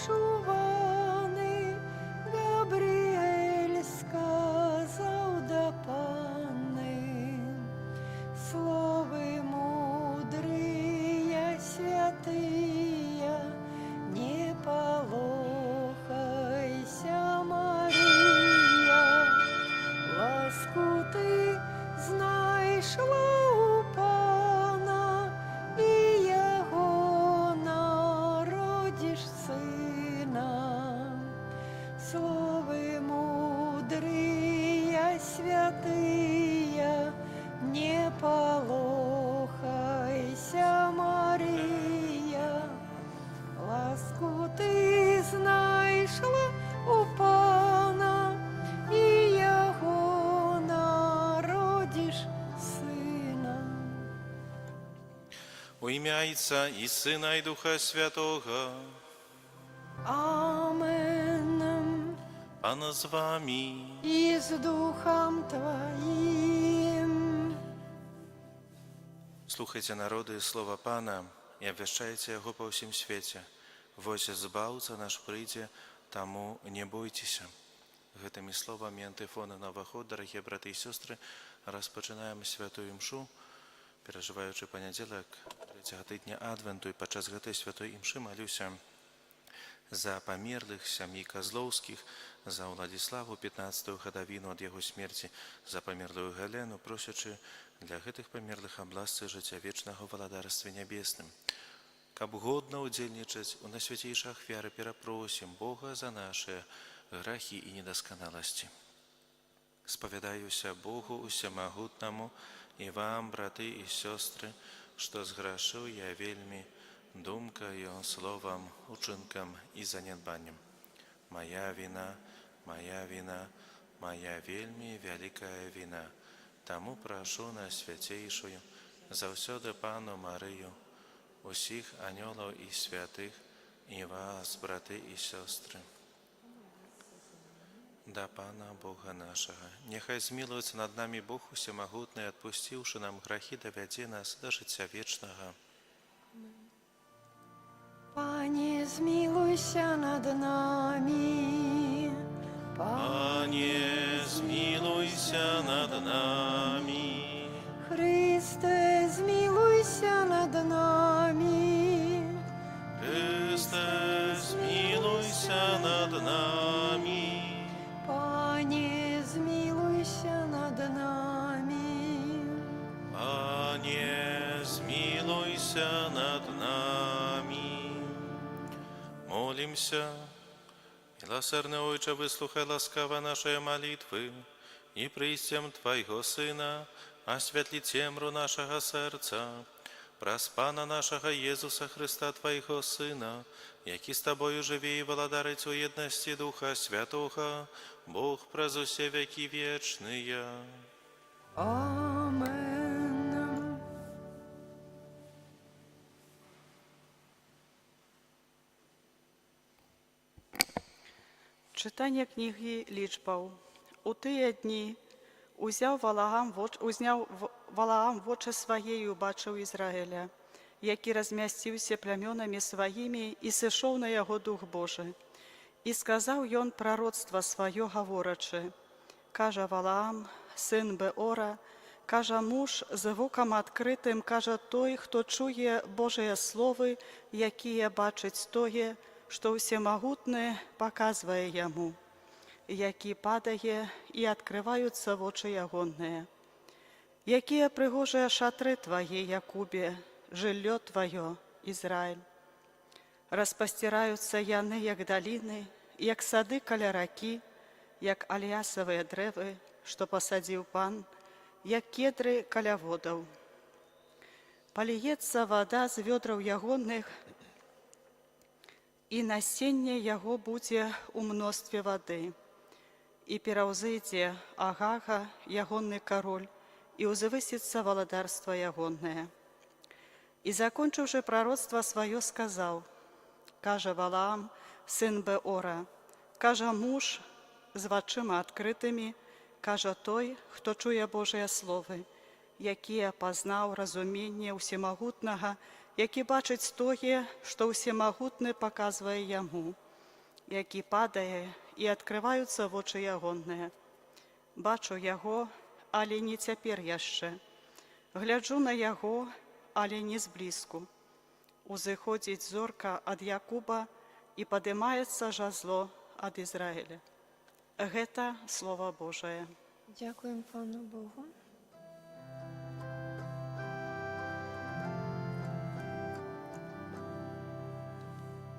чуваний, Габріель сказав до пани, слови мудрые, святые, не полохайся, Мария, ласку ты знайшла у пана, і його народиш сина. Слови мудрые, святые, не полохайся, Мария, ласку ты знайшла у пана, і його народиш сина. У ім'я Отця і Сина, і Духа Святого. Амен. Пан з вами. И с Духом Твоим. Слухайте, народи, слова Пана, і обвящайте його по всім світі. Вось збавця наш прийде, тому не бойтеся. Гэтымі словами антифони на ваход, дорогі брати і сестри, розпочинаємо святую мшу, переживаючи понеділок, 3-го тижня Адвенту, і падчас гэтай святой мши молюся за померлых сям'ї Козловських, за Владиславу 15-ю гадовину ад яго смерці, за померлую Галену, просячы для гэтых померлых абласцы жыцця вечнага ў валадарстве нябесным. Каб годна удзельнічаць у найсвяцейшай ахвяры, перапросім Бога за нашыя грахі і недасканаласці. Спавядаюся Богу усемагутнаму і вам, браты і сёстры, што зграшыў я вельмі думкаю, словам, учынкам і занядбаннем. Моя вина, моя вина, моя вельмі вялікая вина. Таму прашу на свяцейшую, заўсёды Пану Марыю, усіх анёлаў і святых, і вас, браты і сёстры. Да Пана Бога нашага, няхай змілуецца над намі Бог усемагутны, адпусціўшы нам грахі, давядзе нас да жыцця вечнага. Пане, змилуйся над нами. Пане, змилуйся над нами. Христе, змилуйся над нами. Христе, змилуйся над нами. Пане, змилуйся над нами. Пане, змилуйся над нами. Молимся. Милосердный Отче, выслухай ласкаво наши молитвы и присем Твоего Сына, осветли темру нашего сердца, праз Пана нашего Иисуса Христа, Твоего Сына, який с Тобою живе и владарить у едности Духа Святого, Бог праз усе веки вечные. Амен. Читання книги Лічбаў. У тыя дні узняў Валаам вочы свае і убачыў Ізраіля, які размясціўся плямёнамі сваімі, і сышоў на яго Дух Божы. І сказаў ён прароцтва сваё, гаворачы: кажа Валаам, сын Беора, кажа муж з вокам адкрытым, кажа той, хто чуе Божыя словы, якія бачыць тое, што ўсемагутны паказвае яму, які падае і адкрываюцца вочы ягоныя. Якія прыгожыя шатры твае, Якубе, жыллё тваё, Ізраіль. Распасціраюцца яны, як даліны, як сады каля ракі, як альясавыя дрэвы, што пасадзіў Пан, як кедры каля водаў. Паліецца вада з вёдраў ягоных, і насенне яго будзе ў мностве вады. І пераўзыдзе Агага, ягонны кароль, і ўзвысіцца валадарства ягонае. І закончыўшы прароцтва сваё, сказаў: кажа Валаам, сын Беора, кажа муж з вачыма адкрытымі, кажа той, хто чуе Божыя словы, якія пазнаў разуменне ўсемагутнага, які бачыць тое, што ўсемагутны паказвае яму, які падае, і адкрываюцца вочы ягоныя. Бачу яго, але не цяпер яшчэ. Гляджу на яго, але не зблізку. Узыходзіць зорка ад Якуба і падымаецца жазло ад Ізраіля. Гэта Слова Божае. Дякуємо Пану Богу.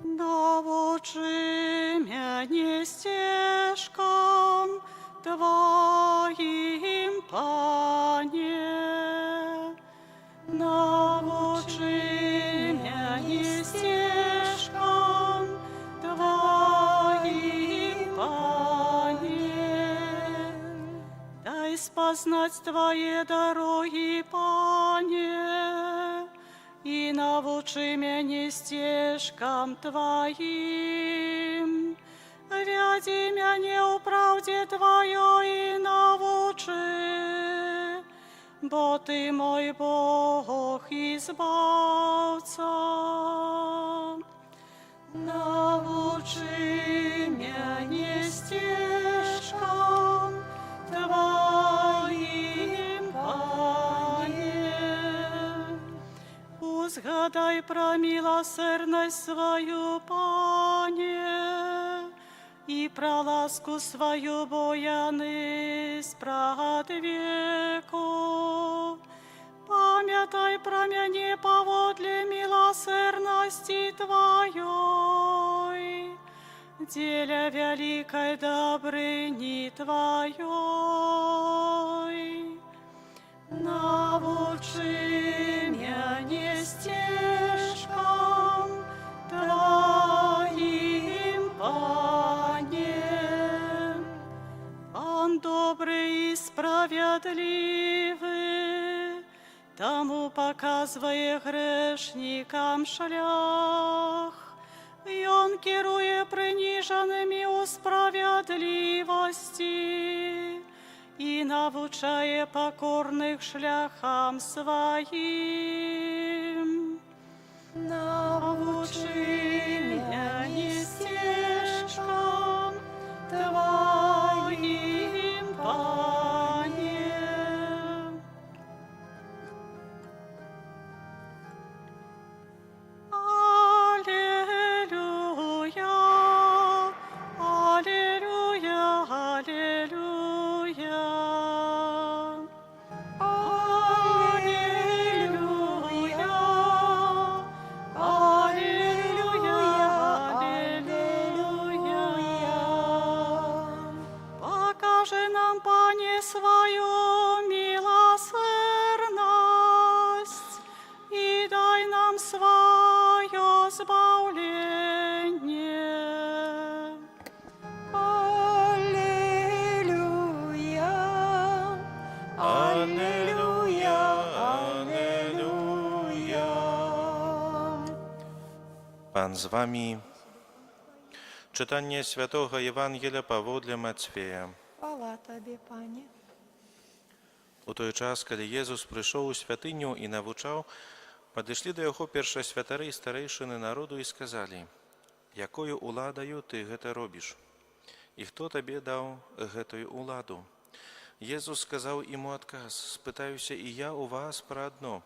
Навучи мяне сцежкам Твоим, Пане. Навучи мяне стежкам Твоим, Пане. Дай спознать Твои дороги, Пане, и навучи мяне стежкам Твоим. Вяди мяне у правде Твоей и навучи, бо Ты мой Бог и избавца. Навучи мяне стежкам Твоим, Пане. Узгадай про милосердность свою, Пане, и про ласку свою, бо яны спрад веку. Памятай про мяне поводле милосердности Твоей, деля великой добрыни Твоей. Навучи мяне стежкам Твоим, Пане. Он добрый и справедливый, тому показывая грешникам шлях, и он керует приниженными у справедливости и навучає покорных шляхам своим. Навучи мяне стежкам Твоим, Пане. Аллилуйя, аллилуйя, аллилуйя. Покажи нам, Пане, свою милосердность и дай нам свое избавление. Аллилуйя, аллилуйя, аллилуйя. Pan z wami. Czytanie Świętego Ewangelia pawodle Матвея. Хвала Тобі, Пане. У той час, коли Єсус прийшов у святиню і навчав, підійшли до його першосвятари і старейшини народу і сказали: «Якою уладою ти це робиш? І хто тобі дав гэтую уладу?» Єсус сказав йому отказ: «Спитаюся і я у вас про одно.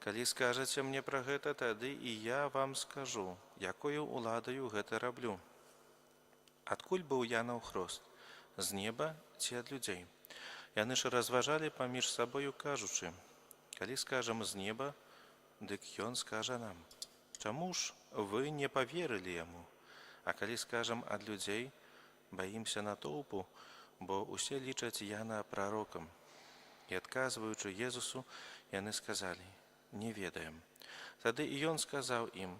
Коли скажете мені про гэта, тоді і я вам скажу, якою уладою гэта роблю. Адкуль быў Янаў хрост? З неба ці ад людзей?» Яны ж разважалі паміж сабою, кажучы: «Калі скажам з неба, дык ён скажа нам: чаму ж вы не поверылі яму? А калі скажам ад людзей, баімся натоўпу, бо усе лічаць Яна прарокам». І адказваючы Езусу, яны сказалі: «Не ведаем». Тады і ён сказаў ім: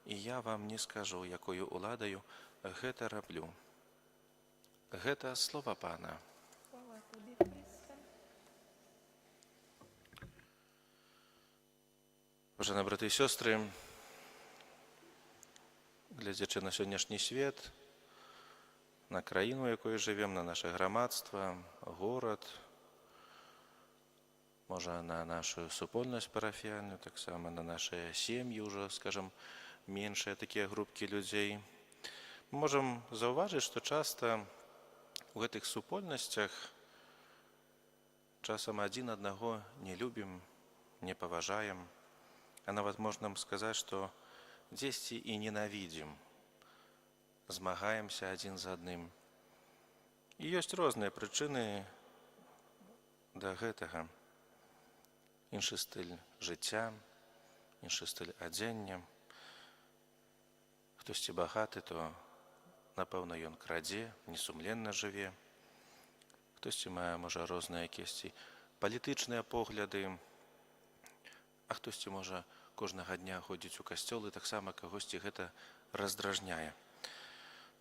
«І я вам не скажу, якою уладаю гэта раблю». Гэта слова Пана. Хвала Тобі, Христе. Уважаемые браты и сестры, глядячи на сённяшні свет, на краіну, у якой живем, на наше громадство, город, може на нашу супольність парафіяльну, так само на наши семьи уже, скажем, меньшие такие группки людей, Мы можам заўважыць, што часта у гэтых супольнасцях часам адзін аднаго не любім, не паважаем, а нават можна сказаць, што дзесьці і ненавідзім, змагаемся адзін з адным. І ёсць розныя прычыны да гэтага. Іншы стыль жыцця, іншы стыль адзення. Хтосьці багаты, то, напэўна, ён крадзе, несумленна жыве. Хтосьці мае, можа, розныя якісьці палітычныя погляды, а хтосьці, можа, кожнага дня ходзіць у касцёл і таксама кагосьці гэта раздражняе.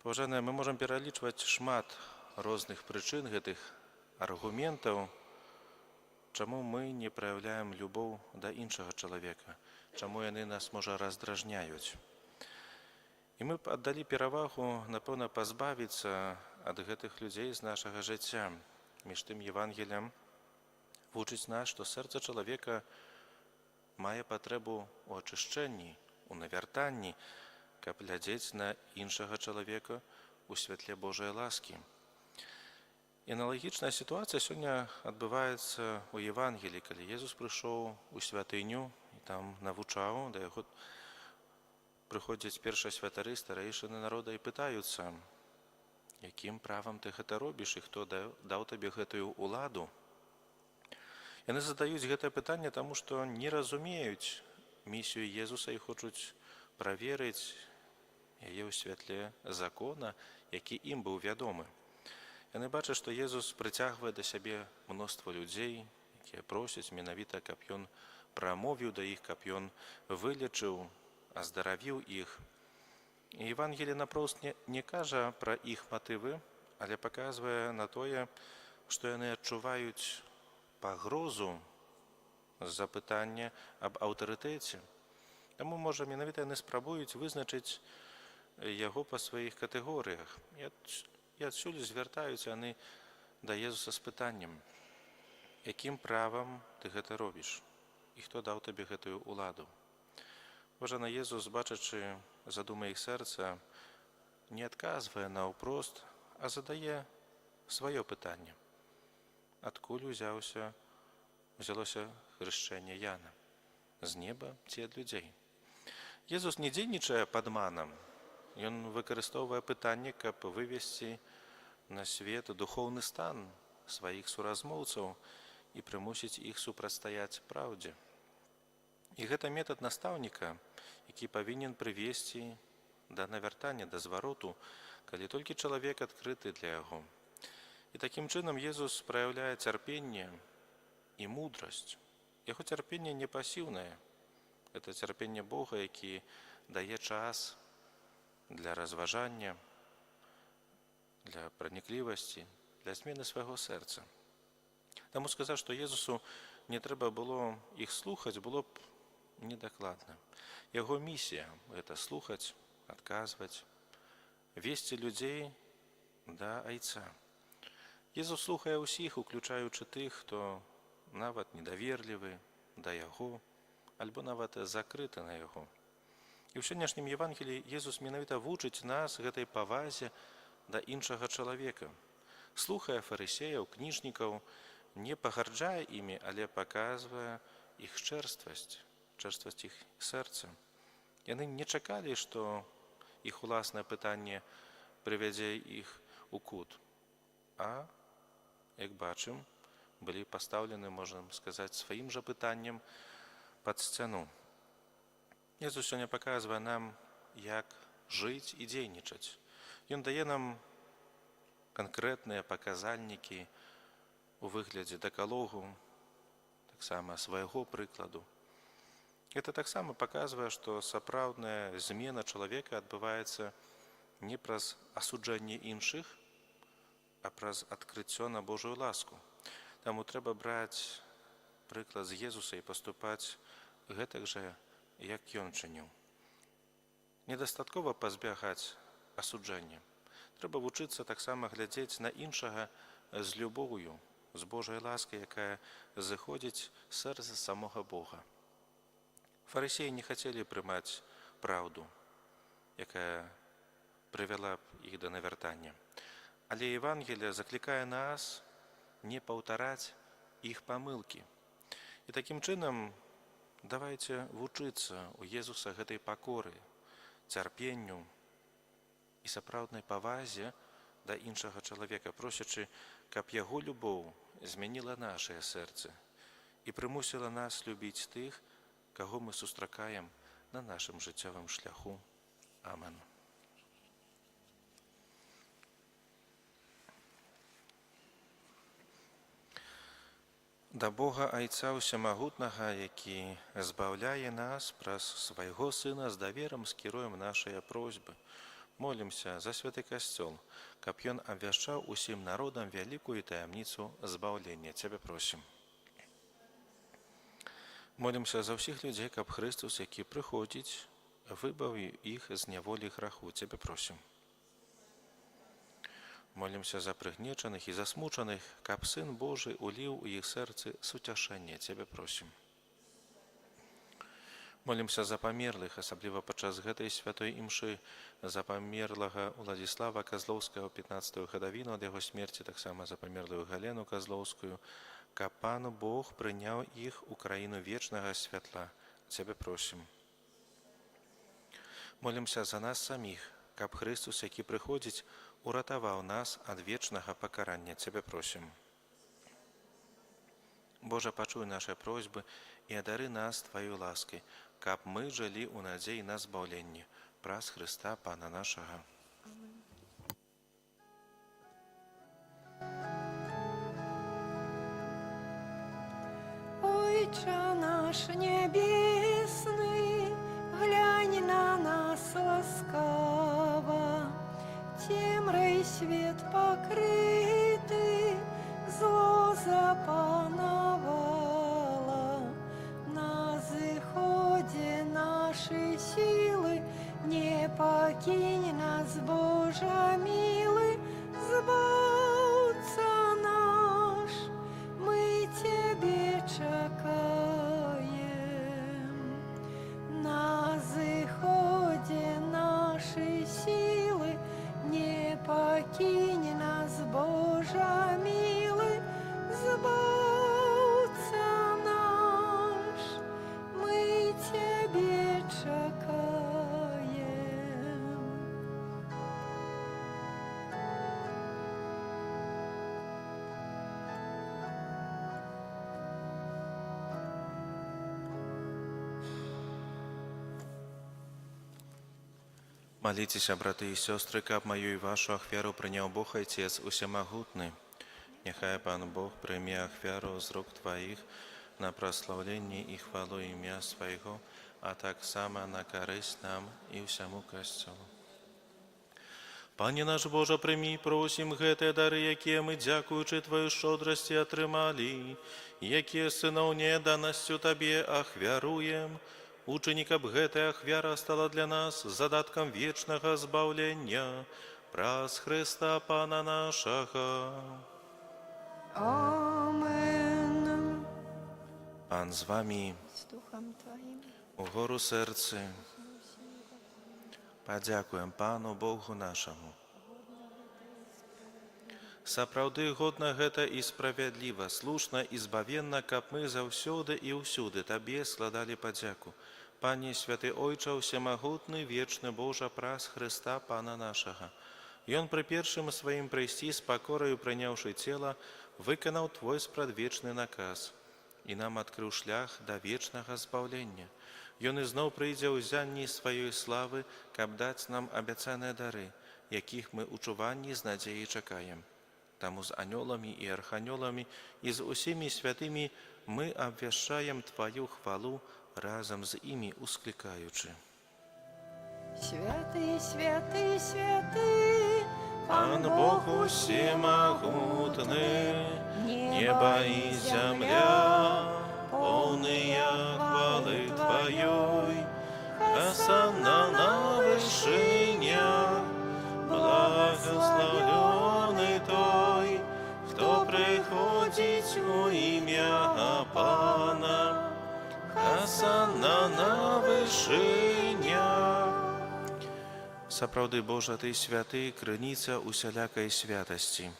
Паважаныя, мы можам пералічваць шмат розных прычын гэтых аргументаў, чаму мы не праяўляем любоў да іншага чалавека, чаму яны нас, можа, раздражняюць. І мы б аддалі перавагу, напэўна, пазбавіцца ад гэтых людзей з нашага жыцця. Між тым Евангеліем вучыць нас, што сэрца чалавека мае патрэбу ў ачышчэнні, у навяртанні, каб глядзець на іншага чалавека ў святле Божай ласкі. І аналагічная сітуацыя сёння адбываецца ў Евангеліі, калі Езус прыйшоў у святыню і там навучаў, да яго прыходзяць першасвятары, старэйшыны народа і пытаюцца, якім правам ты гэта робіш і хто даў табе гэтую ўладу. Яны задаюць гэтае пытанне, таму што не разумеюць місію Езуса і хочуць праверыць яе ў святле закона, які ім быў вядомы. Яны бачаць, што Езус прыцягвае да сябе мноства людзей, якія просяць менавіта, каб ён прамовіў да іх, каб ён вылечыў, аздаравіў іх. І Евангеліе напрост не кажа пра іх матывы, але паказвае на тое, што яны адчуваюць пагрозу з-за пытання аб аўтарытэце. Таму, можа, менавіта яны спрабуюць вызначыць яго па сваіх катэгорыях. І адсюль звяртаюцца яны да Езуса з пытаннем, якім правам ты гэта робіш і хто даў табе гэтую ўладу. Паважаны, Езус, бачачы задумы іх сэрца, не адказвае наўпрост, а задае сваё пытанне. Адкуль узялося хрышчэнне Яна? З неба ці ад людзей? Езус не дзейнічае падманам. Ён выкарыстоўвае пытанне, каб вывесці на свет духоўны стан сваіх суразмоўцаў і прымусіць іх супрацьстаяць праўдзе. І гэта метад настаўніка, які павінен прывесці да навяртання, да звароту, калі толькі чалавек адкрыты для яго. І такім чынам Езус праяўляе цярпенне і мудрасць. Яго цярпенне не пасіўнае. Гэта цярпенне Бога, які дае час для разважання, для праніклівасці, для змены свайго сэрца. Таму сказаць, што Езусу не трэба было іх слухаць, было б недакладна. Яго місія – гэта слухаць, адказваць, весці людзей да айца. Езус слухае ўсіх, уключаючы тых, хто нават недаверлівы да яго, альбо нават закрыты на яго. І ў сённяшнім Евангеліі Езус менавіта вучыць нас гэтай павазе да іншага чалавека. Слухае фарысеяў, кніжнікаў, не пагарджае імі, але паказвае іх чэрствасць іх сэрца. Яны не чакалі, што іх уласнае пытанне прывядзе іх у кут, а, як бачым, былі пастаўлены, можна сказаць, сваім жа пытаннем пад сцяну. Езус сёння паказвае нам, як жыць і дзейнічаць. Ён дае нам канкрэтныя паказальнікі у выглядзе дэкалогу, таксама свайго прыкладу. Гэта таксама паказвае, што сапраўдная змена чалавека адбываецца не праз асуджэнне іншых, а праз адкрыццё на Божую ласку. Таму трэба браць прыклад з Езуса і паступаць гэтак жа, як ён чыніў. Недастаткова пазбягаць асуджэння. Трэба вучыцца таксама глядзець на іншага з любоўю, з Божай ласкай, якая зыходзіць з сэрца самога Бога. Фарысеі не хацелі прымаць праўду, якая прывяла б іх да навяртання. Але Евангелие заклікае нас не паўтараць іх памылкі. І такім чынам давайте вучыцца ў Езуса гэтай пакоры, цярпенню і сапраўднай павазе да іншага чалавека, просячы, каб яго любоў змяніла нашае сэрцы і прымусіла нас любіць тых, каго мы сустракаем на нашым жыццёвым шляху. Амен. Да Бога Айца Усямагутнага, які збаўляе нас праз свайго Сына, з даверам скіруем нашыя просьбы. Молімся за святы касцёл, каб ён абвяшчаў усім народам вялікую таямніцу збаўлення. Цябе просім. Молімся за ўсіх людзей, каб Христос, які прыходзіць, выбавіў іх з няволі граху. Цябе просім. Молімся за прыгнечаных і засмучаных, каб Сын Божий уліў у іх сэрцы суцяшэнне. Цябе просім. Молімся за памерлых, асабліва падчас гэтай святой імшы, за памерлага Уладзіслава Казлоўскага ў 15-ю гадавіну ад яго смерці, таксама за памерлую Галену Казлоўскую, каб Пан Бог прыняў іх у краіну вечнага святла. Цябе просім. Молімся за нас саміх, каб Христос, які прыходзіць, уратаваў нас ад вечнага пакарання. Цябе просім. Божа, пачуй нашы просьбы і адары нас Тваёй ласкай, каб мы жылі ў надзеі на збаўленне праз Хрыста Пана нашага. Отче наш небесный, глянь на нас ласкаво, темрой свет покрытый, зло запановало. На заходе нашей силы не покинь нас, Боже милый, сбылся наш, мы Тебе чекаем. На заходе нашей силы не покинь нас, Боже милый, сбылся наш, мы Тебе чекаем. Маліцеся, браты і сёстры, каб маю і вашу ахвяру прыняў Бог Айцец Усямагутны. Няхай Пан Бог прыме ахвяру з рук Тваіх на праслаўленне і хвалу імя Свайго, а таксама на карысць нам і ўсяму касцёлу. Пане наш Божа, прымі, просім, гэтыя дары, якія мы, дзякуючы Тваёй шчодрасці, атрымалі, якія сыноўняй данасцю Табе ахвяруем, учыні, каб гэтая ахвяра стала для нас задаткам вечнага збаўлення праз Хрыста Пана нашага. Амен. Пан з вамі, С Духом Твоим. угору сэрцы. Падзякуем Пану Богу нашаму. Сапраўды годна гэта і справядліва, слушна і збавенна, каб мы заўсёды і ўсюды Табе складалі падзяку. Пане святы Ойча Усямагутны, вечны Божа, праз Хрыста Пана нашага. Ён пры першым сваім прыйсці з пакораю, прыняўшы цела, выканаў Твой спрадвечны наказ і нам адкрыў шлях да вечнага збаўлення. Ён ізноў прыйдзе ў зянні сваёй славы, каб даць нам абяцаныя дары, якіх мы ў чуванні з надзеяй чакаем. Таму з анёламі і арханёламі і з усімі святымі мы абвяшчаем Тваю хвалу, разам з імі усклікаючы. Святый, святый, святый, Пан Бог Усемагутны, неба і зямля, поўныя хвалы Тваёй. Асанна на вышынях, благословёны той, хто прыходзіць у імя Пана. Асанна на вышынях. Сапраўды, Божа, Ты святы, крыніца усялякай святасці.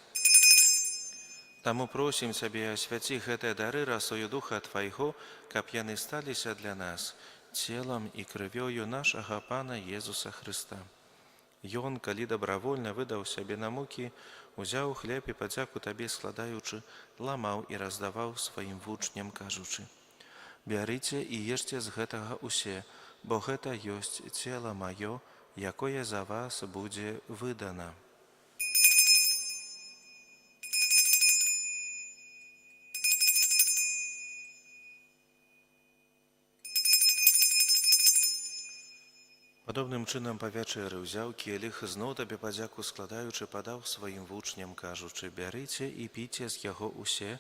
Таму просім Цябе, асвяці гэтыя дары расою Духа Твайго, каб яны сталіся для нас целам і крывёю нашага Пана Езуса Хрыста. Ён, калі добравольна выдаў сябе на мукі, узяў хлеб і падзяку Табе складаючы, ламаў і раздаваў сваім вучням, кажучы: «Бярыце і ешце з гэтага усе, бо гэта ёсць цела маё, якое за вас будзе выдана». Падобным чынам па вячэры ўзяў келіх, зноў Табе падзяку складаючы, падаў сваім вучням, кажучы: «Бярыце і піце з яго усе,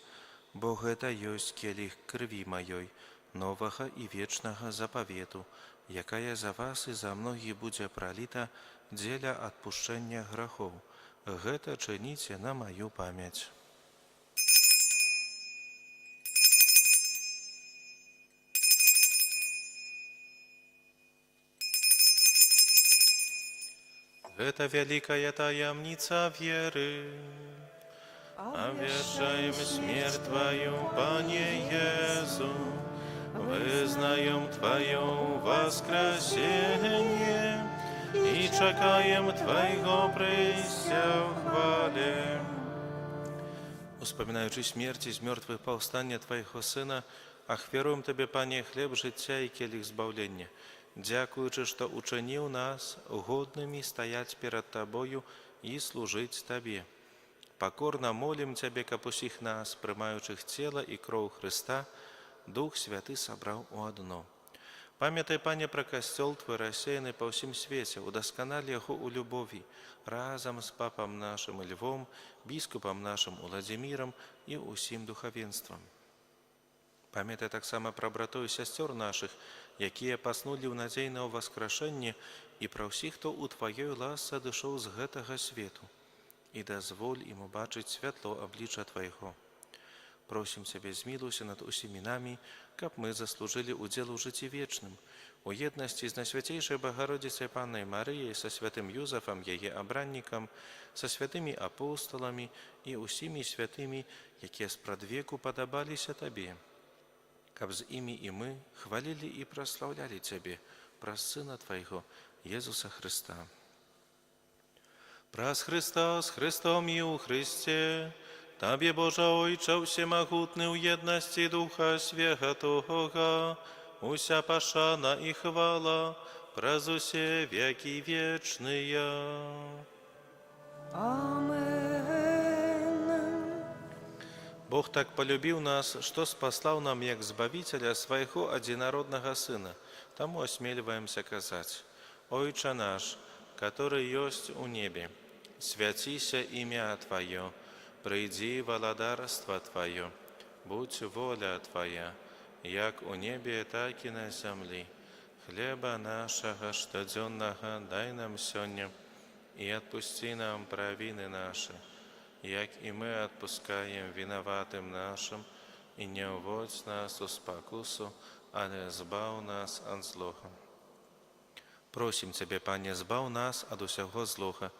бо гэта ёсць келіх крыві маёй, новага і вечнага запавету, якая за вас і за многіх будзе праліта дзеля адпушчэння грахоў. Гэта чыніце на маю памяць». Гэта вялікая таямніца веры. Обвящаем смерть Твою, Пане Езу, вызнаем Твое воскресение и чекаем Твоего прыйсця в хвале. Успоминаючи смерть из мертвых повстання Твоего Сына, ахвяруем Тебе, Пане, хлеб життя и келих збавлення, дякуючи, что учинил нас годными стоять перед Тобою и служить Тебе. Покорно молим Тебе, каб усіх нас, приймаючих тіло і кров Христа, Дух Святый собрал у одно. Пам'ятай, Пане, про костел Твой, рассеянный по всем свете, удосконали его у любови, разом с Папом нашим Львом, Біскупом нашим Владимиром и усім духовенством. Пам'ятай так само про братов и сестер наших, якія паснули ў надзейнае воскрешення, і про всіх, хто у Твоей ласce дышоў з гэтага свету, і дазволь ім убачыць святло аблічча Твайго. Просім Цябе, змілуйся над усімі намі, каб мы заслужили удзел у жыцці вечным, у еднасці з Найсвятейшай Богородицей Панной Марыяй, со святым Юзафом, яе абраннікам, со святымі апостолами і усімі святымі, якія спрадвеку падабаліся Табе, каб з імі і мы хвалили і прославляли Цябе праз Сына Твайго, Езуса Христа. Праз Христа, з Христом і у Христе, Табе, Боже Ойче, всемогутний у єдності Духа Святого, уся пашана і хвала, праз усе веки вечные. Амен. Бог так полюбил нас, что спаслал нам як Збавителя Своего одинородного Сына. Тому осмеливаемся казать: «Ойче наш, который есть у небе, святися имя Твое, приди владарство Твое, будь воля Твоя, як у небе, так и на земле. Хлеба нашего штоденного дай нам сегодня, и отпусти нам провины наши, як и мы отпускаем виноватым нашим, и не уводь нас в спокусу, але збав нас от злого». Просим Тебе, Пане, збав нас от усього злого,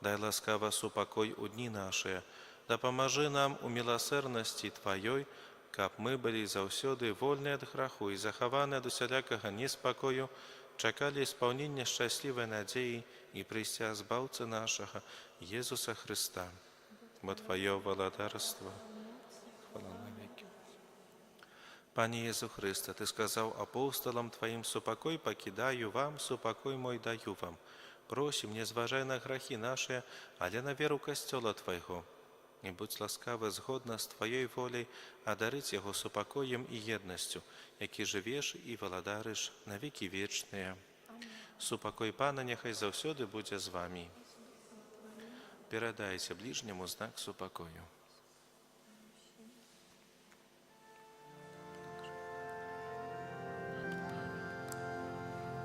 дай ласкаво супокой у дни наши, да поможи нам у милосердности Твоей, каб мы были заўсёды вольны от граху и захованы от усялякого неспокою, чекали исполнения счастливой надеи и прийстя Збавцы нашего, Езуса Христа. Бо Твое владарство, хвала на веки. Пане Езу Христе, Ты сказал апостолам Твоим: «Супокой покидаю вам, супокой мой даю вам». Просим, не зважай на грахи наши, але на веру Костела Твоего. И будь ласкавы згодна з Твоей волей одарить Его супокоем и едностью, які живеш и владариш на веки вечные. Супокой Пана нехай завсёды буде з вами. Передайте ближнему знак супокою.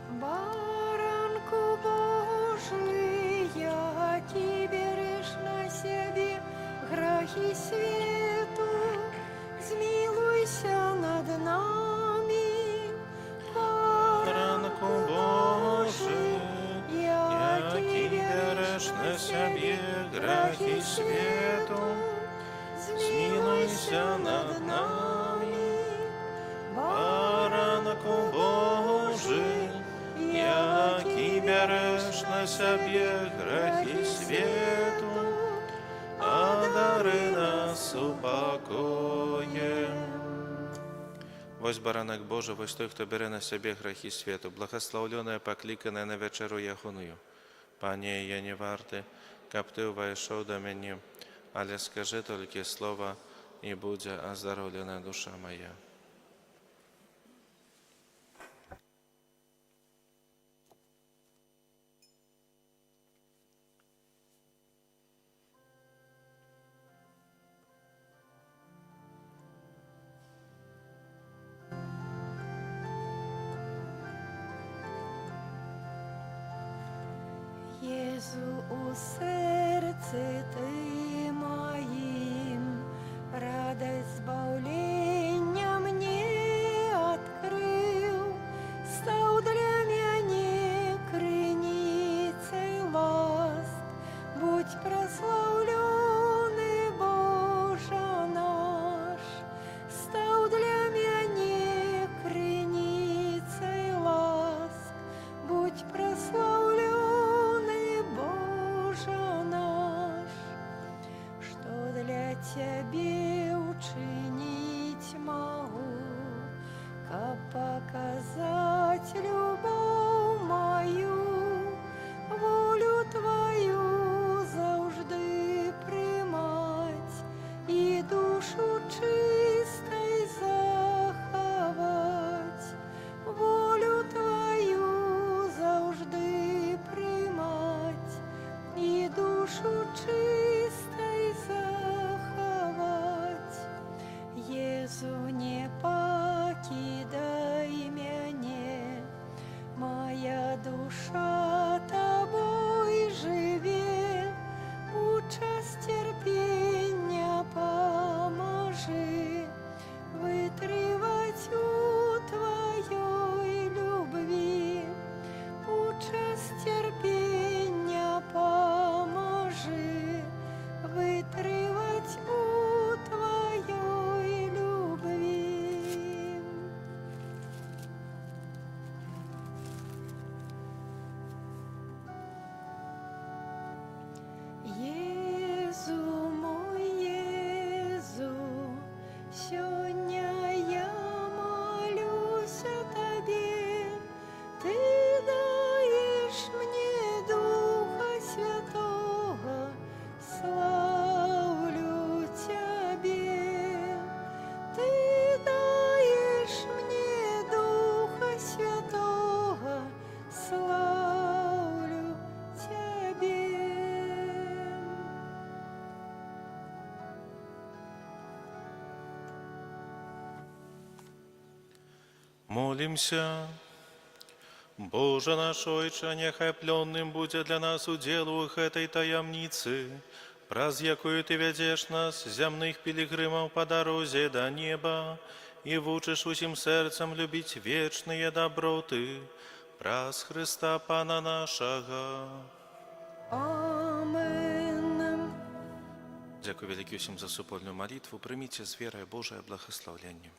Баранку Божий, який береш на себе грехи свету, змилуйся над нами. Баранку Божий, який грехи свету, змилуйся над нами. Баранку Божий, який береш на себе грехи свету, одари нас упокоєм. Вось баранок Божий, вось той, хто бере на себе грехи свету, благословлене, покликане на вечеру яхоную. Пане, я не варты, каб Ты увайшов до мене, але скажи тільки слово, і буде оздоровлена душа моя. Jezu, u serce Ty moim, радость избавления мне открыл, стал для меня крыницей ласт. Будь прославленный, Боже наш, стал для меня крыницей ласт. Будь прославленный, Боже наш, что для Тебе учинить могу, как показать любовь мою, волю Твою завжди примать и душу чистой заховать, волю Твою завжди примать и душу чистой заховать. Езу, не покидай меня, моя душа Тобой живе, учас терпения поможи, вытривать у Твоей любви, учас терпения поможи, вытривать у Твоей любви. Езу, мой Езу, сегодня я молюсь о Тебе, Ты даешь мне Духа Святого, славлю Тебе. Ты даешь мне Духа Святого, славлю Тебе. Молимся. Боже наш Ойче, нехай пленным будет для нас уделу этой таямницы, праз якую Ты ведешь нас, земных пилигримов, по дорозе до неба, и вучишь усім сердцем любить вечные доброты, праз Христа Пана нашего. Амен. Дякую великий усім за супольную молитву. Примите с верой Божие благословение.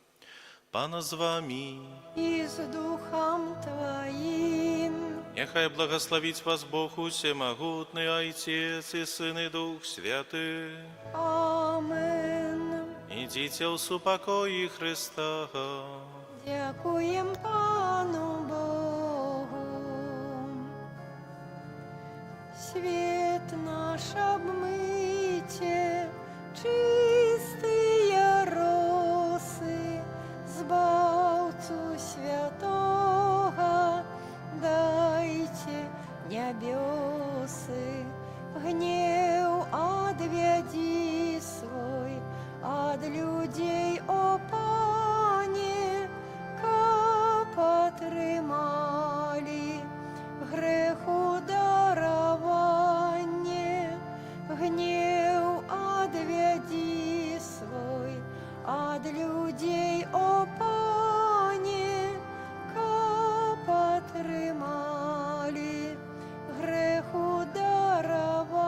Пана з вами. И с Духом Твоим. Нехай благословить вас Бог Всемогутный, Отец и Сын и Дух Святый. Амен. Идите в супокої Христа. Дякуем Пану Богу. Свет наш обмыйте, чистые росы, Збавцу святого дайте небесы, гнев отведи свой от людей, о Пане, ка потримали греху дарование, гнев отведи свой от людей, о Пане, ка потримали греху дарование.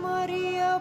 Марія,